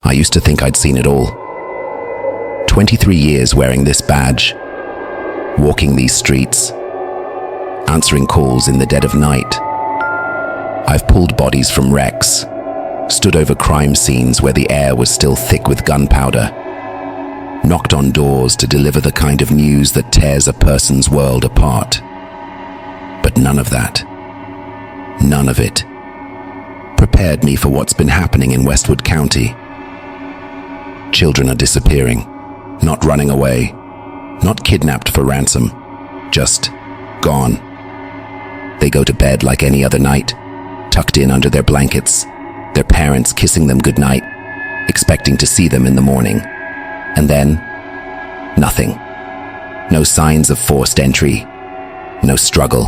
I used to think I'd seen it all. 23 years wearing this badge, walking these streets, answering calls in the dead of night. I've pulled bodies from wrecks, stood over crime scenes where the air was still thick with gunpowder, knocked on doors to deliver the kind of news that tears a person's world apart. But none of that, none of it, prepared me for what's been happening in Westwood County. Children are disappearing, not running away, not kidnapped for ransom, just gone. They go to bed like any other night, tucked in under their blankets, their parents kissing them goodnight, expecting to see them in the morning. And then, nothing. No signs of forced entry, no struggle,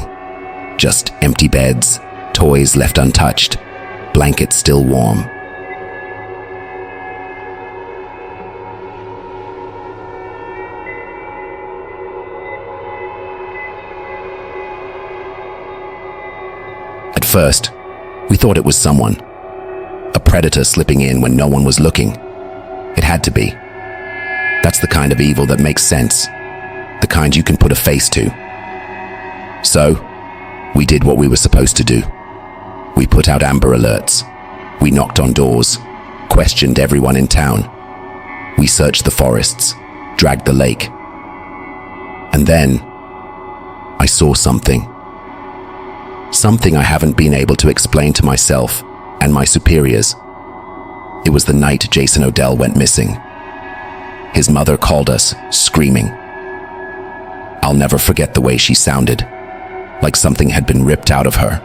just empty beds, toys left untouched, blankets still warm. At first, we thought it was someone, a predator slipping in when no one was looking. It had to be. That's the kind of evil that makes sense, the kind you can put a face to. So, we did what we were supposed to do. We put out Amber Alerts. We knocked on doors, questioned everyone in town. We searched the forests, dragged the lake. And then, I saw something. Something I haven't been able to explain to myself and my superiors. It was the night Jason Odell went missing. His mother called us, screaming. I'll never forget the way she sounded, like something had been ripped out of her,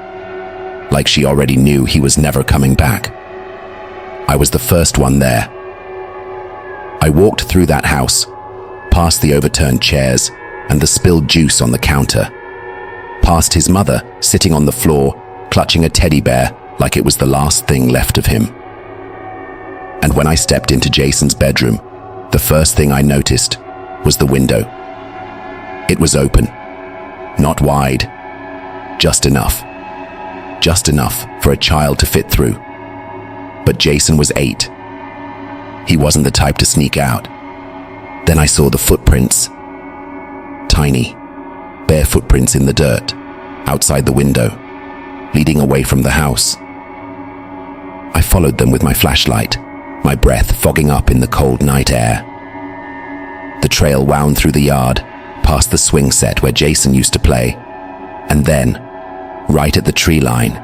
like she already knew he was never coming back. I was the first one there. I walked through that house, past the overturned chairs and the spilled juice on the counter, past his mother sitting on the floor, clutching a teddy bear like it was the last thing left of him. And when I stepped into Jason's bedroom, the first thing I noticed was the window. It was open, not wide, just enough for a child to fit through. But Jason was 8. He wasn't the type to sneak out. Then I saw the footprints. Tiny, bare footprints in the dirt, outside the window, leading away from the house. I followed them with my flashlight, my breath fogging up in the cold night air. The trail wound through the yard, past the swing set where Jason used to play, and then, right at the tree line,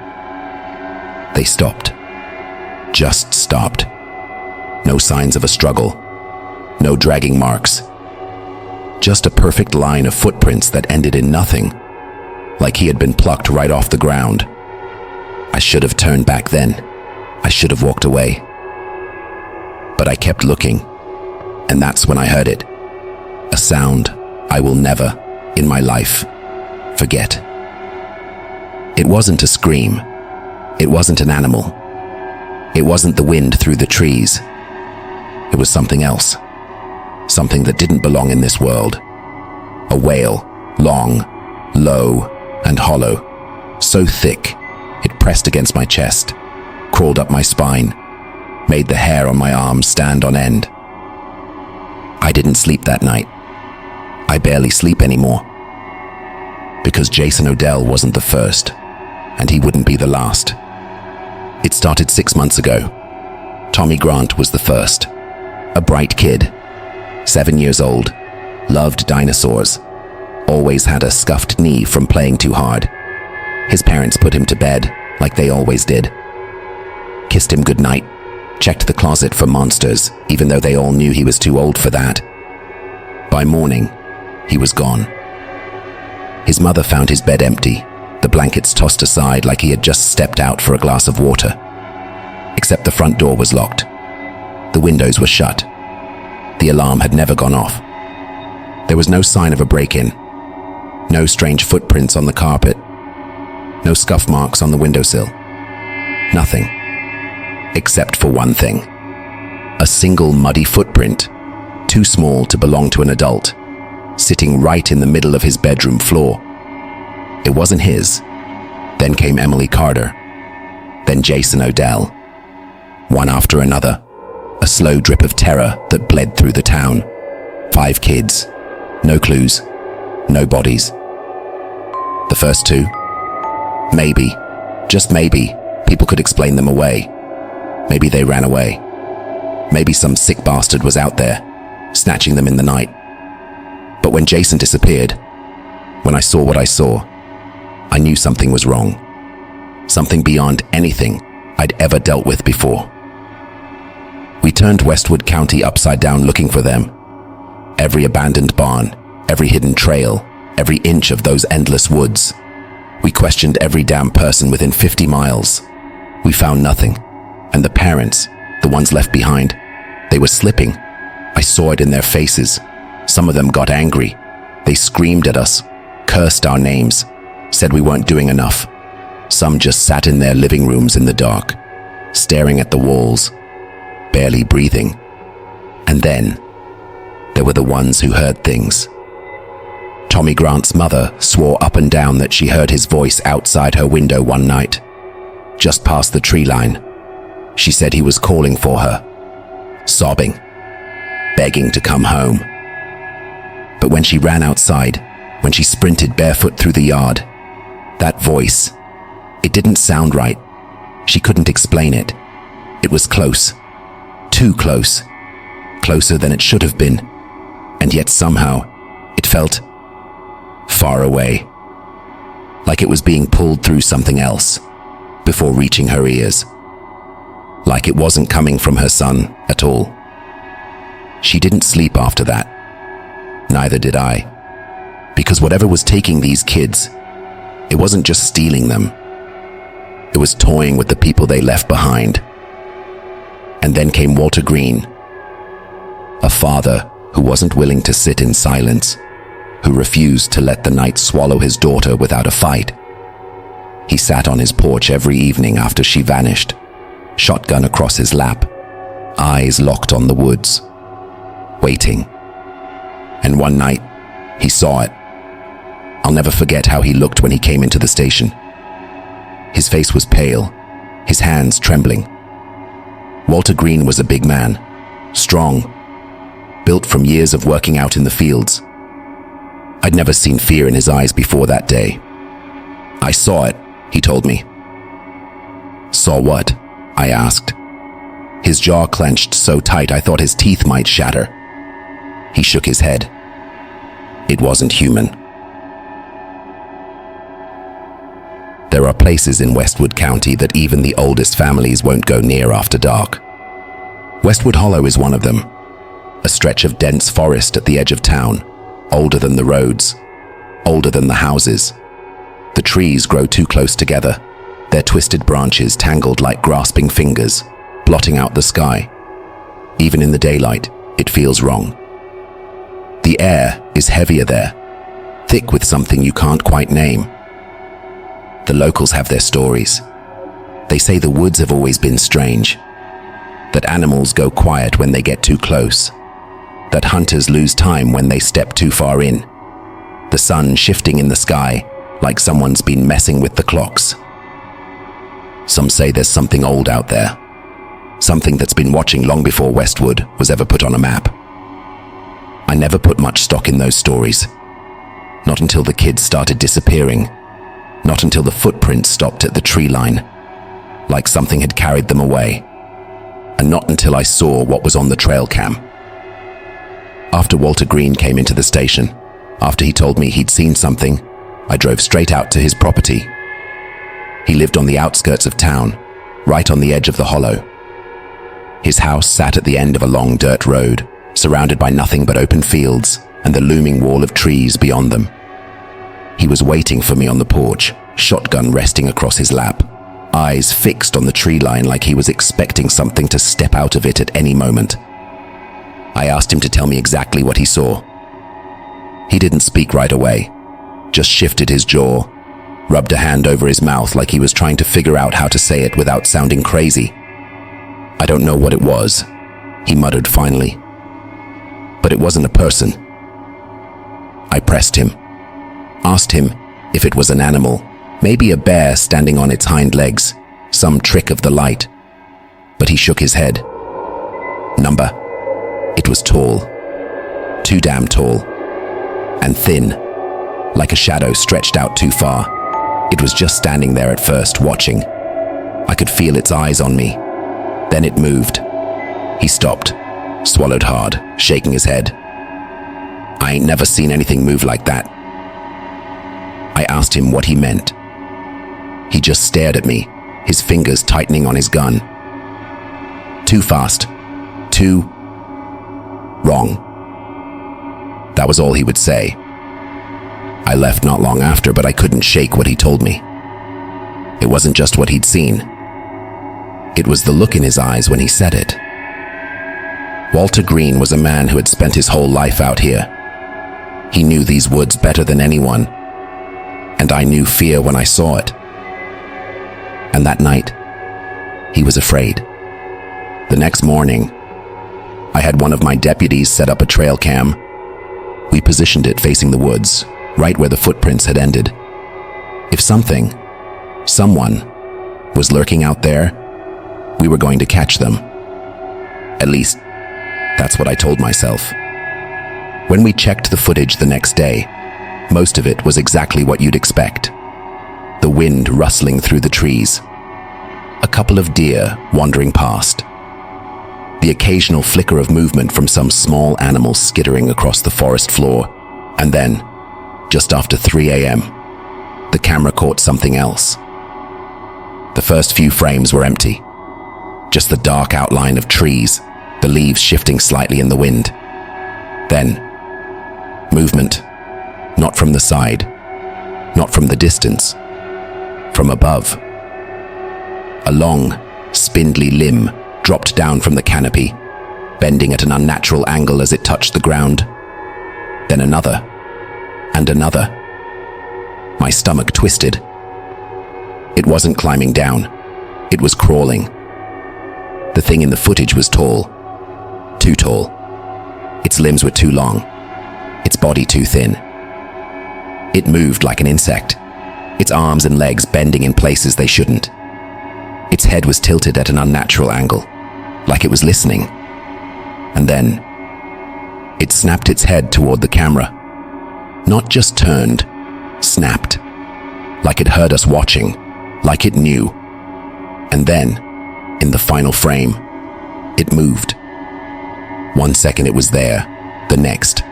they stopped. Just stopped. No signs of a struggle, no dragging marks. Just a perfect line of footprints that ended in nothing, like he had been plucked right off the ground. I should have turned back then. I should have walked away. But I kept looking, and that's when I heard it. A sound I will never, in my life, forget. It wasn't a scream. It wasn't an animal. It wasn't the wind through the trees. It was something else. Something that didn't belong in this world. A wail, long, low, and hollow, so thick it pressed against my chest, crawled up my spine, made the hair on my arms stand on end. I didn't sleep that night. I barely sleep anymore. Because Jason Odell wasn't the first, and he wouldn't be the last. It started 6 months ago. Tommy Grant was the first. A bright kid, 7 years old, loved dinosaurs, always had a scuffed knee from playing too hard. His parents put him to bed, like they always did. Kissed him goodnight, checked the closet for monsters, even though they all knew he was too old for that. By morning, he was gone. His mother found his bed empty, the blankets tossed aside like he had just stepped out for a glass of water. Except the front door was locked. The windows were shut. The alarm had never gone off. There was no sign of a break-in. No strange footprints on the carpet. No scuff marks on the windowsill. Nothing. Except for one thing. A single muddy footprint, too small to belong to an adult, sitting right in the middle of his bedroom floor. It wasn't his. Then came Emily Carter. Then Jason Odell. One after another, A slow drip of terror that bled through the town. 5 kids. No clues. No bodies. The first 2? Maybe, just maybe, people could explain them away. Maybe they ran away. Maybe some sick bastard was out there, snatching them in the night. But when Jason disappeared, when I saw what I saw, I knew something was wrong. Something beyond anything I'd ever dealt with before. We turned Westwood County upside down looking for them. Every abandoned barn, every hidden trail, every inch of those endless woods. We questioned every damn person within 50 miles. We found nothing. And the parents, the ones left behind, they were slipping. I saw it in their faces. Some of them got angry. They screamed at us, cursed our names, said we weren't doing enough. Some just sat in their living rooms in the dark, staring at the walls, barely breathing. And then, there were the ones who heard things. Tommy Grant's mother swore up and down that she heard his voice outside her window one night, just past the tree line. She said he was calling for her, sobbing, begging to come home. But when she ran outside, when she sprinted barefoot through the yard, that voice, it didn't sound right. She couldn't explain it. It was close, too close, closer than it should have been, and yet somehow it felt far away, like it was being pulled through something else before reaching her ears, like it wasn't coming from her son at all. She didn't sleep after that. Neither did I, because whatever was taking these kids, it wasn't just stealing them. It was toying with the people they left behind. And then came Walter Green, a father who wasn't willing to sit in silence, who refused to let the night swallow his daughter without a fight. He sat on his porch every evening after she vanished, shotgun across his lap, eyes locked on the woods, waiting. And one night, he saw it. I'll never forget how he looked when he came into the station. His face was pale, his hands trembling. Walter Green was a big man, strong, built from years of working out in the fields. I'd never seen fear in his eyes before that day. I saw it, he told me. Saw what? I asked. His jaw clenched so tight I thought his teeth might shatter. He shook his head. It wasn't human. There are places in Westwood County that even the oldest families won't go near after dark. Westwood Hollow is one of them, a stretch of dense forest at the edge of town, older than the roads, older than the houses. The trees grow too close together, their twisted branches tangled like grasping fingers, blotting out the sky. Even in the daylight, it feels wrong. The air is heavier there, thick with something you can't quite name. The locals have their stories. They say the woods have always been strange, that animals go quiet when they get too close, that hunters lose time when they step too far in, the sun shifting in the sky like someone's been messing with the clocks. Some say there's something old out there, something that's been watching long before Westwood was ever put on a map. I never put much stock in those stories, not until the kids started disappearing, not until the footprints stopped at the tree line, like something had carried them away, and not until I saw what was on the trail cam. After Walter Green came into the station, after he told me he'd seen something, I drove straight out to his property. He lived on the outskirts of town, right on the edge of the hollow. His house sat at the end of a long dirt road, surrounded by nothing but open fields and the looming wall of trees beyond them. He was waiting for me on the porch, shotgun resting across his lap, eyes fixed on the tree line like he was expecting something to step out of it at any moment. I asked him to tell me exactly what he saw. He didn't speak right away, just shifted his jaw, rubbed a hand over his mouth like he was trying to figure out how to say it without sounding crazy. I don't know what it was, he muttered finally. But it wasn't a person. I pressed him, asked him if it was an animal, maybe a bear standing on its hind legs, some trick of the light. But he shook his head. Number. It was tall. Too damn tall. And thin. Like a shadow stretched out too far. It was just standing there at first, watching. I could feel its eyes on me. Then it moved. He stopped, swallowed hard, shaking his head. I ain't never seen anything move like that. I asked him what he meant. He just stared at me, his fingers tightening on his gun. Too fast. Too wrong. That was all he would say. I left not long after, but I couldn't shake what he told me. It wasn't just what he'd seen. It was the look in his eyes when he said it. Walter Green was a man who had spent his whole life out here. He knew these woods better than anyone, and I knew fear when I saw it. And that night, he was afraid. The next morning, I had one of my deputies set up a trail cam. We positioned it facing the woods, right where the footprints had ended. If someone was lurking out there, we were going to catch them. At least, that's what I told myself. When we checked the footage the next day, most of it was exactly what you'd expect. The wind rustling through the trees. A couple of deer wandering past. The occasional flicker of movement from some small animal skittering across the forest floor. And then, just after 3 a.m., the camera caught something else. The first few frames were empty. Just the dark outline of trees, the leaves shifting slightly in the wind. Then, movement. Not from the side, not from the distance, from above. A long, spindly limb dropped down from the canopy, bending at an unnatural angle as it touched the ground. Then another, and another. My stomach twisted. It wasn't climbing down, it was crawling. The thing in the footage was tall, too tall. Its limbs were too long, its body too thin. It moved like an insect, its arms and legs bending in places they shouldn't. Its head was tilted at an unnatural angle, like it was listening. And then, it snapped its head toward the camera. Not just turned, snapped. Like it heard us watching, like it knew. And then, in the final frame, it moved. 1 second it was there, the next,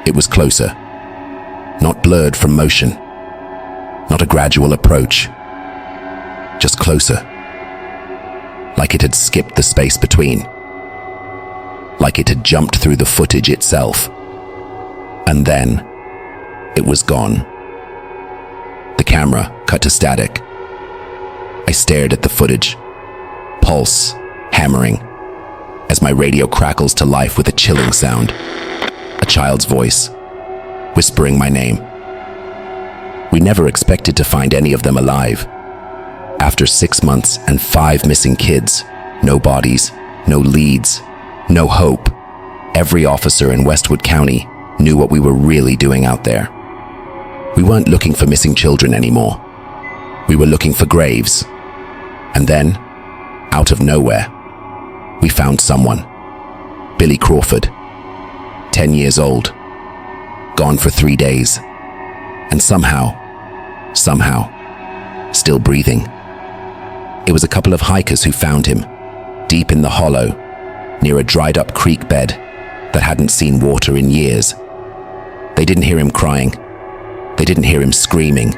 it was closer. Not blurred from motion, not a gradual approach, just closer. Like it had skipped the space between. Like it had jumped through the footage itself. And then, it was gone. The camera cut to static. I stared at the footage, pulse hammering, as my radio crackles to life with a chilling sound. A child's voice, whispering my name. We never expected to find any of them alive. After 6 months and 5 missing kids, no bodies, no leads, no hope, every officer in Westwood County knew what we were really doing out there. We weren't looking for missing children anymore. We were looking for graves. And then, out of nowhere, we found someone. Billy Crawford, 10 years old, gone for 3 days, and somehow, still breathing. It was a couple of hikers who found him, deep in the hollow, near a dried-up creek bed that hadn't seen water in years. They didn't hear him crying. They didn't hear him screaming.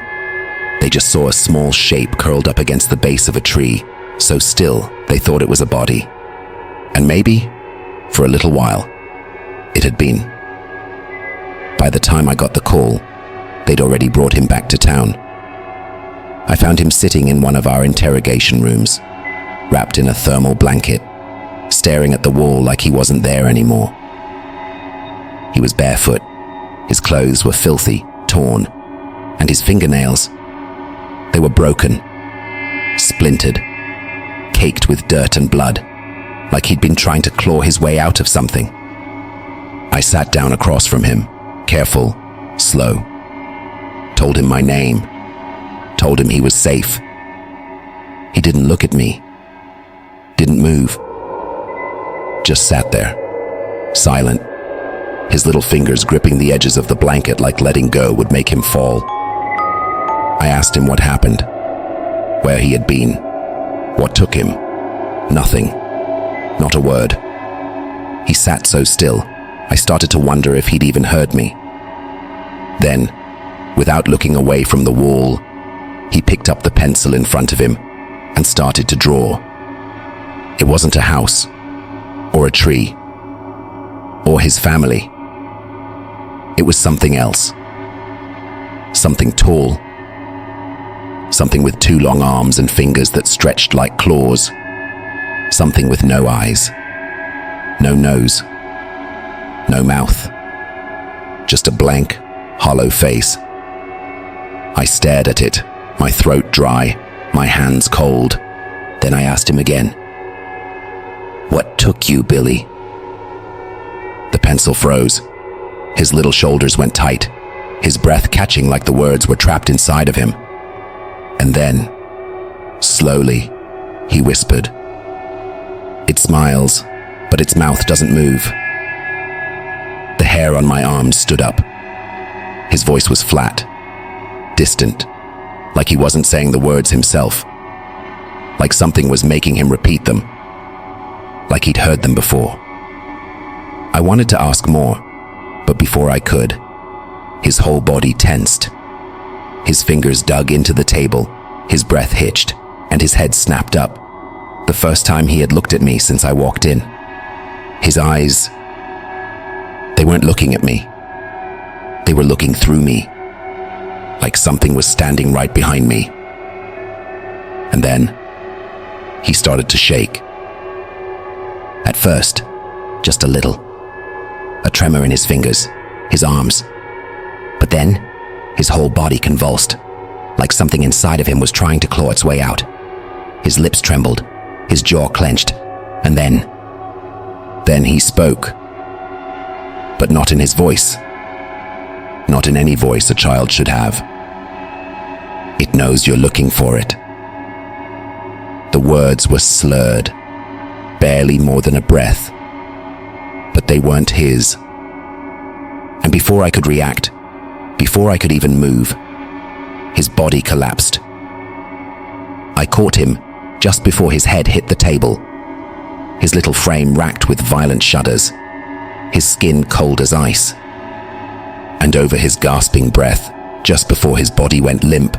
They just saw a small shape curled up against the base of a tree, so still they thought it was a body. And maybe, for a little while, it had been. By the time I got the call, they'd already brought him back to town. I found him sitting in one of our interrogation rooms, wrapped in a thermal blanket, staring at the wall like he wasn't there anymore. He was barefoot, his clothes were filthy, torn, and his fingernails, they were broken, splintered, caked with dirt and blood, like he'd been trying to claw his way out of something. I sat down across from him, careful, slow, told him my name, told him he was safe. He didn't look at me, didn't move, just sat there, silent, his little fingers gripping the edges of the blanket like letting go would make him fall. I asked him what happened, where he had been, what took him. Nothing. Not a word. He sat so still, I started to wonder if he'd even heard me. Then, without looking away from the wall, he picked up the pencil in front of him and started to draw. It wasn't a house, or a tree, or his family. It was something else. Something tall. Something with 2 long arms and fingers that stretched like claws. Something with no eyes, no nose, no mouth. Just a blank, hollow face. I stared at it, my throat dry, my hands cold. Then I asked him again, "What took you, Billy?" The pencil froze. His little shoulders went tight, his breath catching like the words were trapped inside of him. And then, slowly, he whispered, "It smiles, but its mouth doesn't move." The hair on my arms stood up. His voice was flat, distant, like he wasn't saying the words himself, like something was making him repeat them, like he'd heard them before. I wanted to ask more, but before I could, his whole body tensed. His fingers dug into the table, his breath hitched, and his head snapped up. The first time he had looked at me since I walked in. His eyes, they weren't looking at me. They were looking through me, like something was standing right behind me. And then, he started to shake. At first, just a little. A tremor in his fingers, his arms. But then, his whole body convulsed, like something inside of him was trying to claw its way out. His lips trembled, his jaw clenched, and then he spoke. But not in his voice. Not in any voice a child should have. It knows you're looking for it. The words were slurred, barely more than a breath, but they weren't his. And before I could react, before I could even move, his body collapsed. I caught him just before his head hit the table, his little frame racked with violent shudders, his skin cold as ice. And over his gasping breath, just before his body went limp,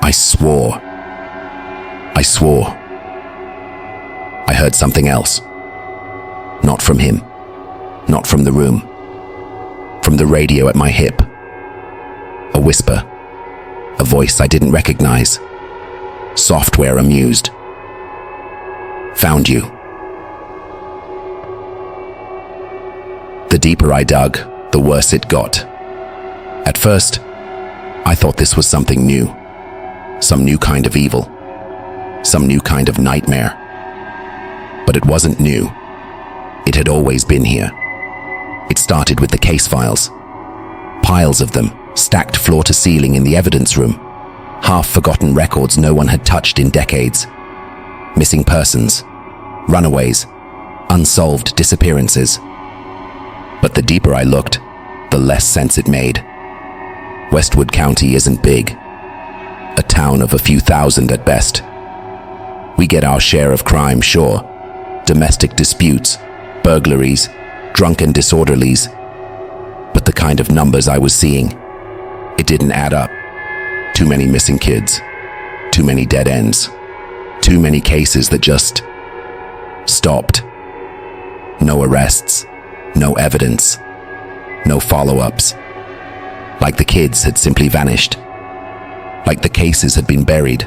I swore. I heard something else. Not from him, not from the room, from the radio at my hip. A whisper, a voice I didn't recognize. Software amused. "Found you." The deeper I dug, the worse it got. At first, I thought this was something new, some new kind of evil, some new kind of nightmare. But it wasn't new. It had always been here. It started with the case files. Piles of them, stacked floor to ceiling in the evidence room. Half-forgotten records no one had touched in decades. Missing persons, runaways, unsolved disappearances. But the deeper I looked, the less sense it made. Westwood County isn't big. A town of a few thousand at best. We get our share of crime, sure. Domestic disputes, burglaries, drunken disorderlies. But the kind of numbers I was seeing, it didn't add up. Too many missing kids. Too many dead ends. Too many cases that just stopped. No arrests. No evidence. No follow-ups. Like the kids had simply vanished. Like the cases had been buried.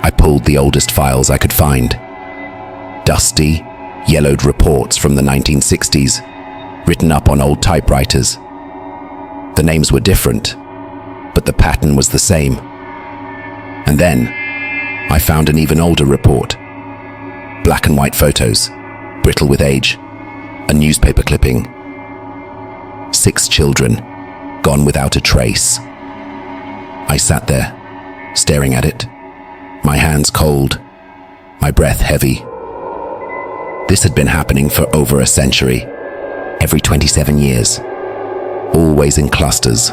I pulled the oldest files I could find. Dusty, yellowed reports from the 1960s, written up on old typewriters. The names were different, but the pattern was the same. And then, I found an even older report. Black and white photos, brittle with age, a newspaper clipping. 6 children, gone without a trace. I sat there, staring at it, my hands cold, my breath heavy. This had been happening for over a century, every 27 years. Always in clusters,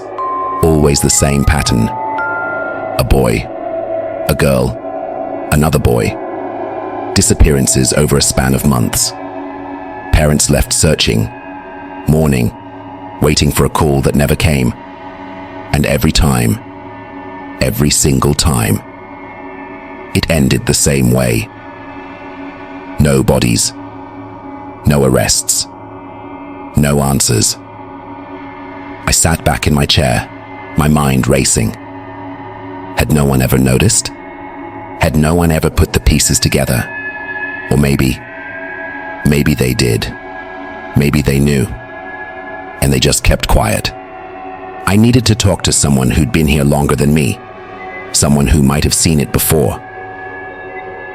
always the same pattern. A boy, a girl, another boy. Disappearances over a span of months. Parents left searching, mourning, waiting for a call that never came. And every time, every single time, it ended the same way. No bodies, no arrests, no answers. I sat back in my chair, my mind racing. Had no one ever noticed? Had no one ever put the pieces together? Or maybe they did. Maybe they knew. And they just kept quiet. I needed to talk to someone who'd been here longer than me. Someone who might have seen it before.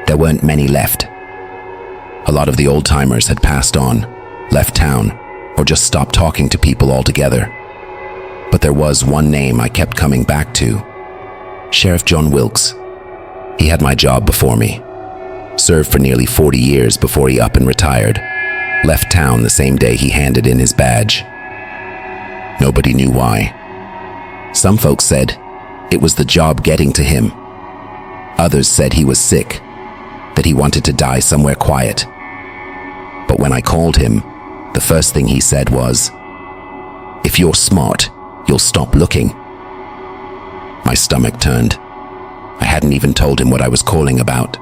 There weren't many left. A lot of the old-timers had passed on, left town, or just stopped talking to people altogether. But there was one name I kept coming back to. Sheriff John Wilkes. He had my job before me. Served for nearly 40 years before he up and retired. Left town the same day he handed in his badge. Nobody knew why. Some folks said it was the job getting to him. Others said he was sick, that he wanted to die somewhere quiet. But when I called him, the first thing he said was, "If you're smart, you'll stop looking." My stomach turned. I hadn't even told him what I was calling about.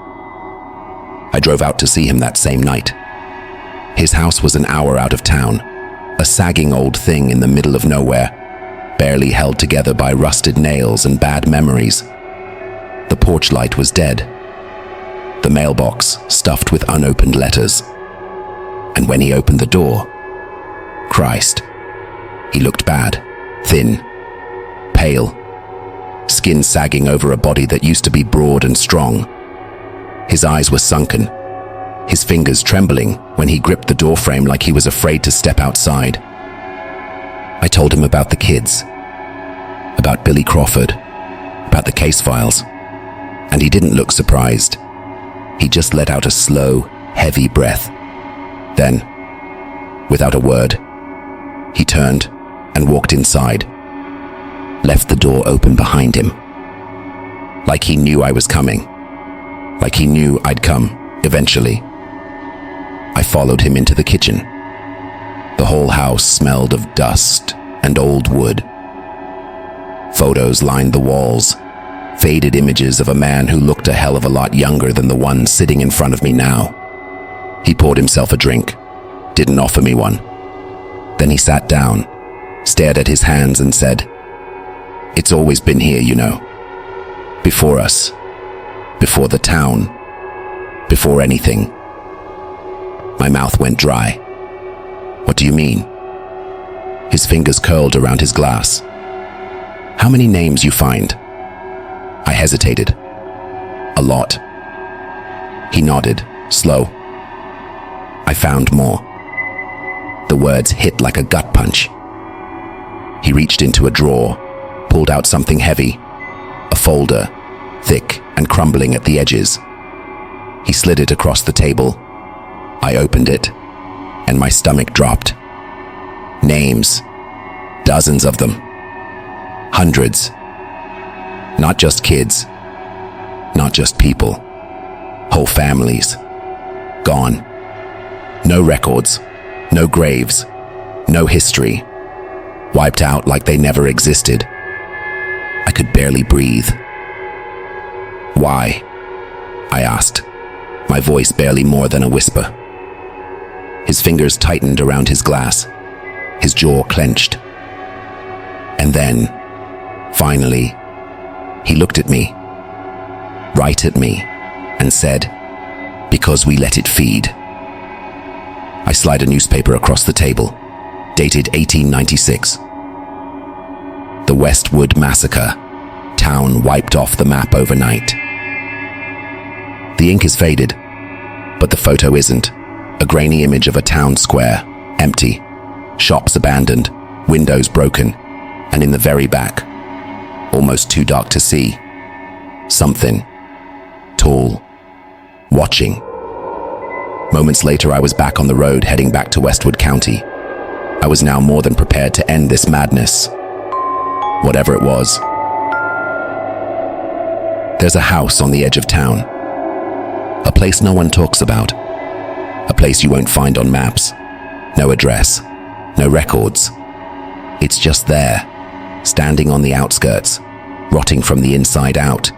I drove out to see him that same night. His house was an hour out of town, a sagging old thing in the middle of nowhere, barely held together by rusted nails and bad memories. The porch light was dead. The mailbox stuffed with unopened letters. And when he opened the door, Christ, he looked bad, thin, pale, skin sagging over a body that used to be broad and strong. His eyes were sunken, his fingers trembling when he gripped the doorframe like he was afraid to step outside. I told him about the kids, about Billy Crawford, about the case files, and he didn't look surprised. He just let out a slow, heavy breath. Then, without a word, he turned and walked inside, left the door open behind him. Like he knew I was coming, like he knew I'd come eventually. I followed him into the kitchen. The whole house smelled of dust and old wood. Photos lined the walls, faded images of a man who looked a hell of a lot younger than the one sitting in front of me now. He poured himself a drink, didn't offer me one. Then he sat down, stared at his hands and said, "It's always been here, you know. Before us, before the town, before anything." My mouth went dry. "What do you mean?" His fingers curled around his glass. "How many names you find?" I hesitated. "A lot." He nodded, slow. "I found more." The words hit like a gut punch. He reached into a drawer, pulled out something heavy, a folder, thick and crumbling at the edges. He slid it across the table. I opened it, and my stomach dropped. Names. Dozens of them. Hundreds. Not just kids. Not just people. Whole families. Gone. No records. No graves. No history. Wiped out like they never existed. I could barely breathe. "Why?" I asked, my voice barely more than a whisper. His fingers tightened around his glass, his jaw clenched. And then, finally, he looked at me, right at me, and said, "Because we let it feed." I slid a newspaper across the table, dated 1896. The Westwood Massacre, town wiped off the map overnight. The ink is faded, but the photo isn't. A grainy image of a town square, empty, shops abandoned, windows broken, and in the very back, almost too dark to see, something, tall, watching. Moments later, I was back on the road heading back to Westwood County. I was now more than prepared to end this madness. Whatever it was. There's a house on the edge of town. A place no one talks about. A place you won't find on maps. No address. No records. It's just there, standing on the outskirts, rotting from the inside out.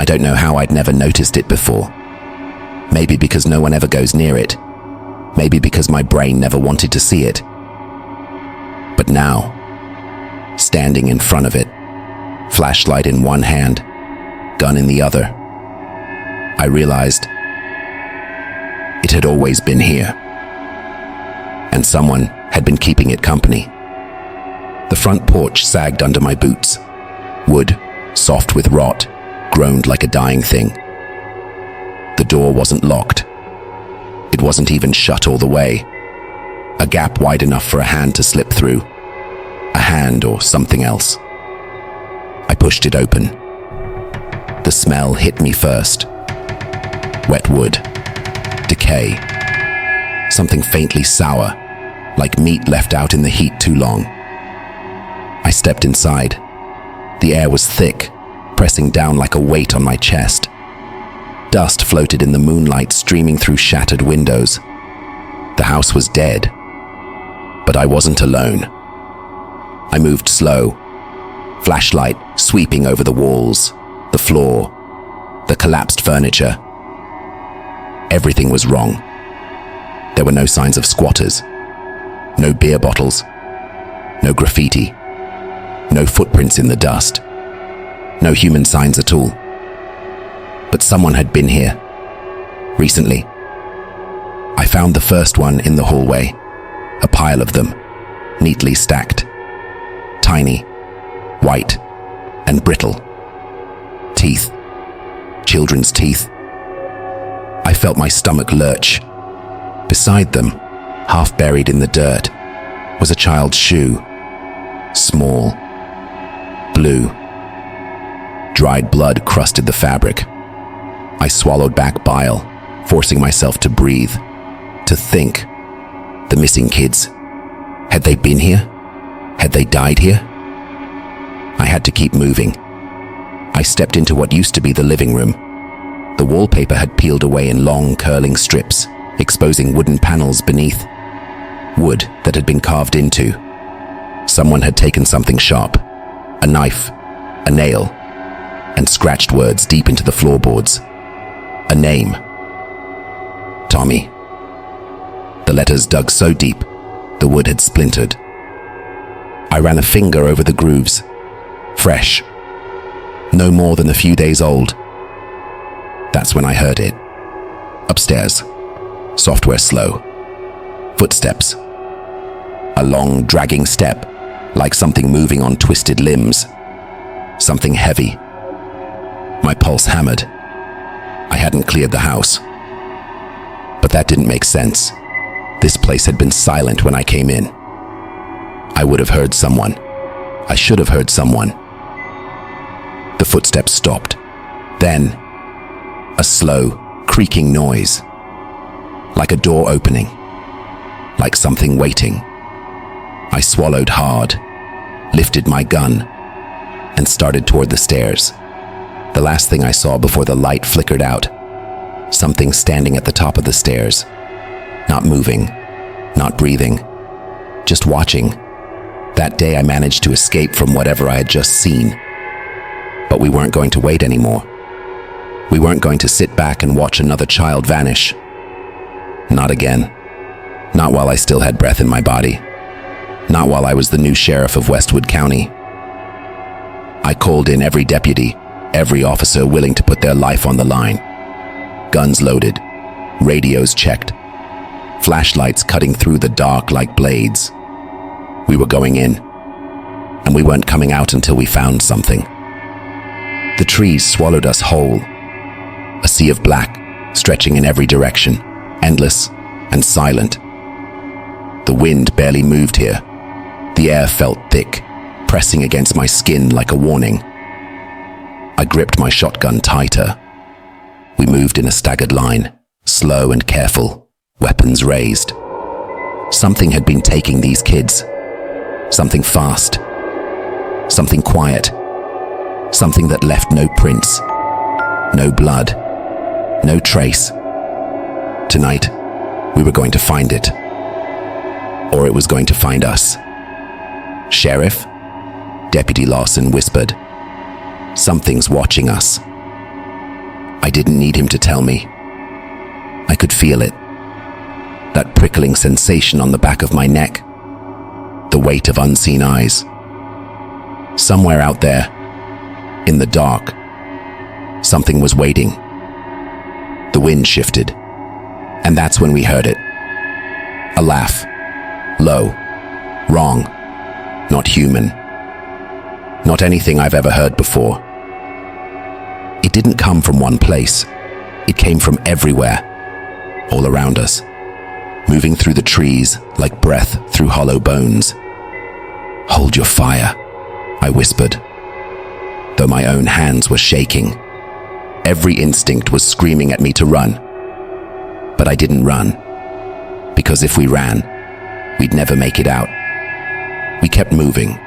I don't know how I'd never noticed it before. Maybe because no one ever goes near it. Maybe because my brain never wanted to see it. But now, standing in front of it, flashlight in one hand, gun in the other, I realized it had always been here. And someone had been keeping it company. The front porch sagged under my boots. Wood, soft with rot, groaned like a dying thing. The door wasn't locked. It wasn't even shut all the way. A gap wide enough for a hand to slip through. A hand or something else. I pushed it open. The smell hit me first. Wet wood. Decay. Something faintly sour, like meat left out in the heat too long. I stepped inside. The air was thick, pressing down like a weight on my chest. Dust floated in the moonlight, streaming through shattered windows. The house was dead. But I wasn't alone. I moved slow, flashlight sweeping over the walls, the floor, the collapsed furniture. Everything was wrong. There were no signs of squatters, no beer bottles, no graffiti, no footprints in the dust, no human signs at all. But someone had been here, recently. I found the first one in the hallway, a pile of them, neatly stacked, tiny, white, and brittle. Teeth, children's teeth. I felt my stomach lurch. Beside them, half buried in the dirt, was a child's shoe. Small, blue. Dried blood crusted the fabric. I swallowed back bile, forcing myself to breathe, to think. The missing kids. Had they been here? Had they died here? I had to keep moving. I stepped into what used to be the living room. The wallpaper had peeled away in long, curling strips, exposing wooden panels beneath. Wood that had been carved into. Someone had taken something sharp, a knife, a nail, and scratched words deep into the floorboards. A name. Tommy. The letters dug so deep, the wood had splintered. I ran a finger over the grooves. Fresh. No more than a few days old. That's when I heard it. Upstairs. Software slow. Footsteps. A long, dragging step, like something moving on twisted limbs. Something heavy. My pulse hammered. I hadn't cleared the house. But that didn't make sense. This place had been silent when I came in. I would have heard someone. I should have heard someone. The footsteps stopped. Then, a slow, creaking noise. Like a door opening. Like something waiting. I swallowed hard, lifted my gun, and started toward the stairs. The last thing I saw before the light flickered out. Something standing at the top of the stairs. Not moving, not breathing, just watching. That day I managed to escape from whatever I had just seen. But we weren't going to wait anymore. We weren't going to sit back and watch another child vanish. Not again. Not while I still had breath in my body. Not while I was the new sheriff of Westwood County. I called in every deputy, every officer willing to put their life on the line. Guns loaded, radios checked, flashlights cutting through the dark like blades. We were going in, and we weren't coming out until we found something. The trees swallowed us whole. A sea of black, stretching in every direction, endless and silent. The wind barely moved here. The air felt thick, pressing against my skin like a warning. I gripped my shotgun tighter. We moved in a staggered line, slow and careful, weapons raised. Something had been taking these kids. Something fast. Something quiet. Something that left no prints. No blood. No trace. Tonight, we were going to find it. Or it was going to find us. "Sheriff?" Deputy Lawson whispered. "Something's watching us." I didn't need him to tell me. I could feel it. That prickling sensation on the back of my neck. The weight of unseen eyes. Somewhere out there, in the dark, something was waiting. The wind shifted, and that's when we heard it. A laugh. Low. Wrong. Not human. Not anything I've ever heard before. It didn't come from one place. It came from everywhere, all around us, moving through the trees like breath through hollow bones. "Hold your fire," I whispered, though my own hands were shaking. Every instinct was screaming at me to run. But I didn't run, because if we ran, we'd never make it out. We kept moving,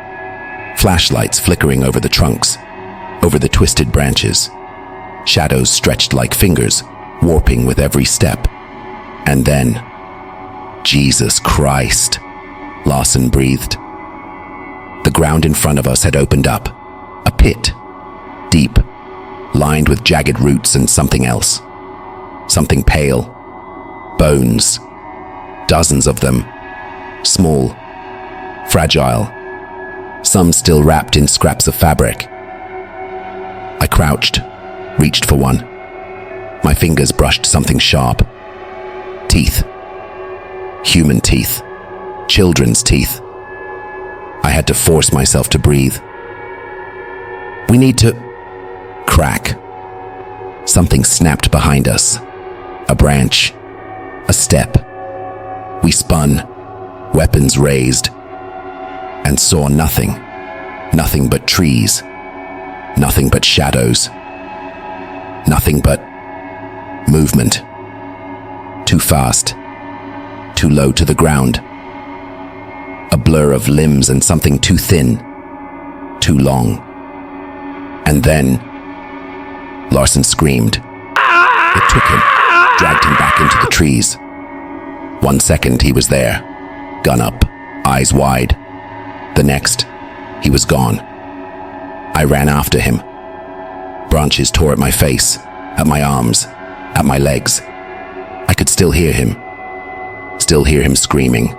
flashlights flickering over the trunks, over the twisted branches, shadows stretched like fingers, warping with every step. And then, "Jesus Christ," Lawson breathed. The ground in front of us had opened up, a pit, deep, lined with jagged roots and something else. Something pale. Bones. Dozens of them. Small. Fragile. Some still wrapped in scraps of fabric. I crouched, reached for one. My fingers brushed something sharp. Teeth. Human teeth. Children's teeth. I had to force myself to breathe. "We need to..." Crack. Something snapped behind us. A branch. A step. We spun, weapons raised, and saw nothing. Nothing but trees. Nothing but shadows. Nothing but movement. Too fast. Too low to the ground. A blur of limbs and something too thin. Too long. And then Lawson screamed. It took him, dragged him back into the trees. 1 second he was there, gun up, eyes wide. The next, he was gone. I ran after him. Branches tore at my face, at my arms, at my legs. I could still hear him screaming.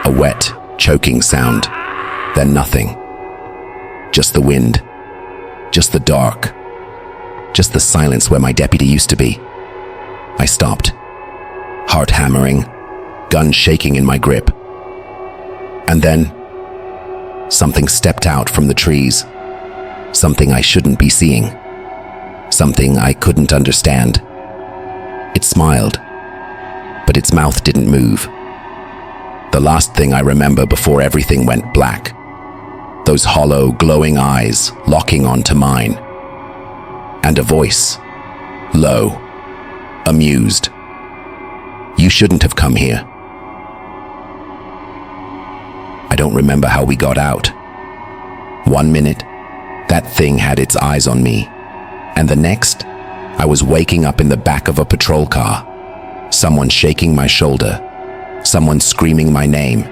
A wet, choking sound, then nothing. Just the wind, just the dark, just the silence where my deputy used to be. I stopped, heart hammering, gun shaking in my grip. And then, something stepped out from the trees. Something I shouldn't be seeing. Something I couldn't understand. It smiled, but its mouth didn't move. The last thing I remember before everything went black. Those hollow, glowing eyes locking onto mine. And a voice, low, amused. "You shouldn't have come here." I don't remember how we got out. 1 minute, that thing had its eyes on me. And the next, I was waking up in the back of a patrol car. Someone shaking my shoulder. Someone screaming my name.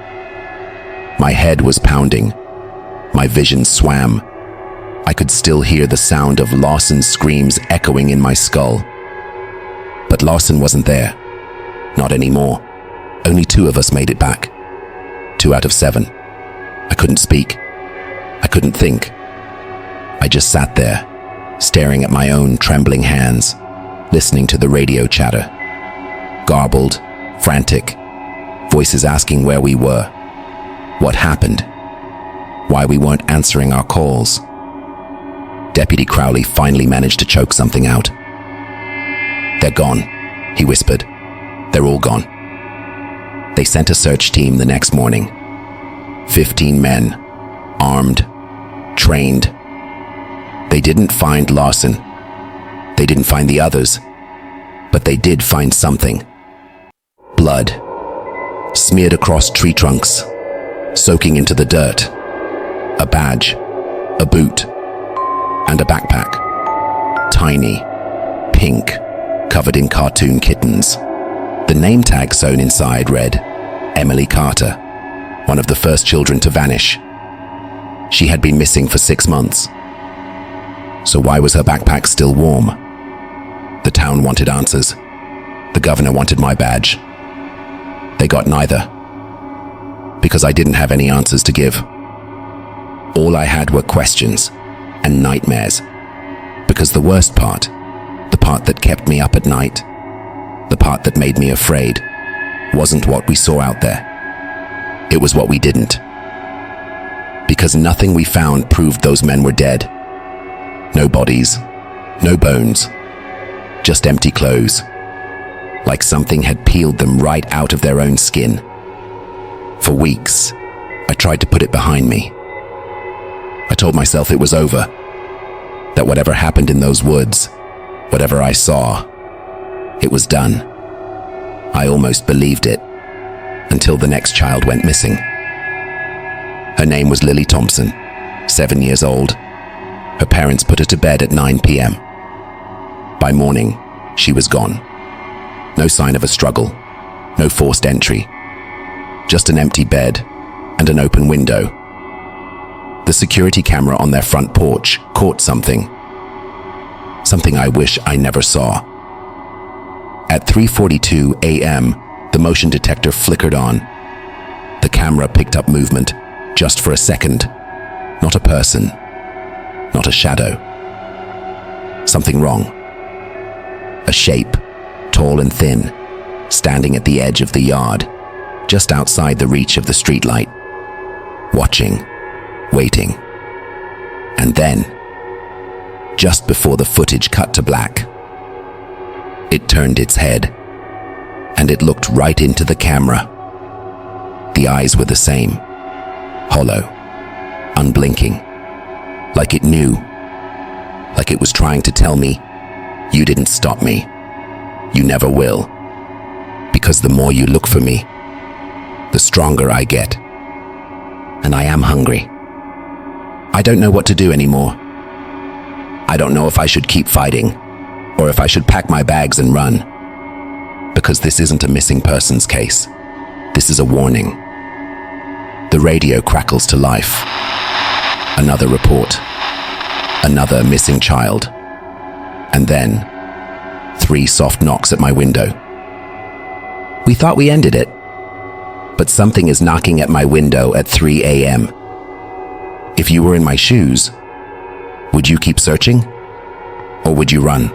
My head was pounding. My vision swam. I could still hear the sound of Lawson's screams echoing in my skull. But Lawson wasn't there. Not anymore. Only 2 of us made it back. 2 out of 7. I couldn't speak. I couldn't think. I just sat there, staring at my own trembling hands, listening to the radio chatter. Garbled, frantic, voices asking where we were, what happened, why we weren't answering our calls. Deputy Crowley finally managed to choke something out. "They're gone," he whispered. "They're all gone." They sent a search team the next morning. 15 men, armed, trained. They didn't find Lawson. They didn't find the others. But they did find something. Blood, smeared across tree trunks, soaking into the dirt. A badge, a boot, and a backpack. Tiny, pink, covered in cartoon kittens. The name tag sewn inside read, Emily Carter, one of the first children to vanish. She had been missing for 6 months. So why was her backpack still warm? The town wanted answers. The governor wanted my badge. They got neither. Because I didn't have any answers to give. All I had were questions and nightmares. Because the worst part, the part that kept me up at night, the part that made me afraid, wasn't what we saw out there. It was what we didn't. Because nothing we found proved those men were dead. No bodies, no bones, just empty clothes. Like something had peeled them right out of their own skin. For weeks, I tried to put it behind me. I told myself it was over. That whatever happened in those woods, whatever I saw, it was done. I almost believed it, until the next child went missing. Her name was Lily Thompson, 7 years old. Her parents put her to bed at 9 p.m. By morning, she was gone. No sign of a struggle, no forced entry. Just an empty bed and an open window. The security camera on their front porch caught something. Something I wish I never saw. At 3:42 a.m., the motion detector flickered on. The camera picked up movement, just for a second. Not a person, not a shadow. Something wrong. A shape, tall and thin, standing at the edge of the yard, just outside the reach of the streetlight. Watching, waiting. And then, just before the footage cut to black, it turned its head, and it looked right into the camera. The eyes were the same, hollow, unblinking, like it knew, like it was trying to tell me, you didn't stop me, you never will, because the more you look for me, the stronger I get, and I am hungry. I don't know what to do anymore. I don't know if I should keep fighting, or if I should pack my bags and run. Because this isn't a missing persons case. This is a warning. The radio crackles to life. Another report. Another missing child. And then, 3 soft knocks at my window. We thought we ended it. But something is knocking at my window at 3 a.m. If you were in my shoes, would you keep searching? Or would you run?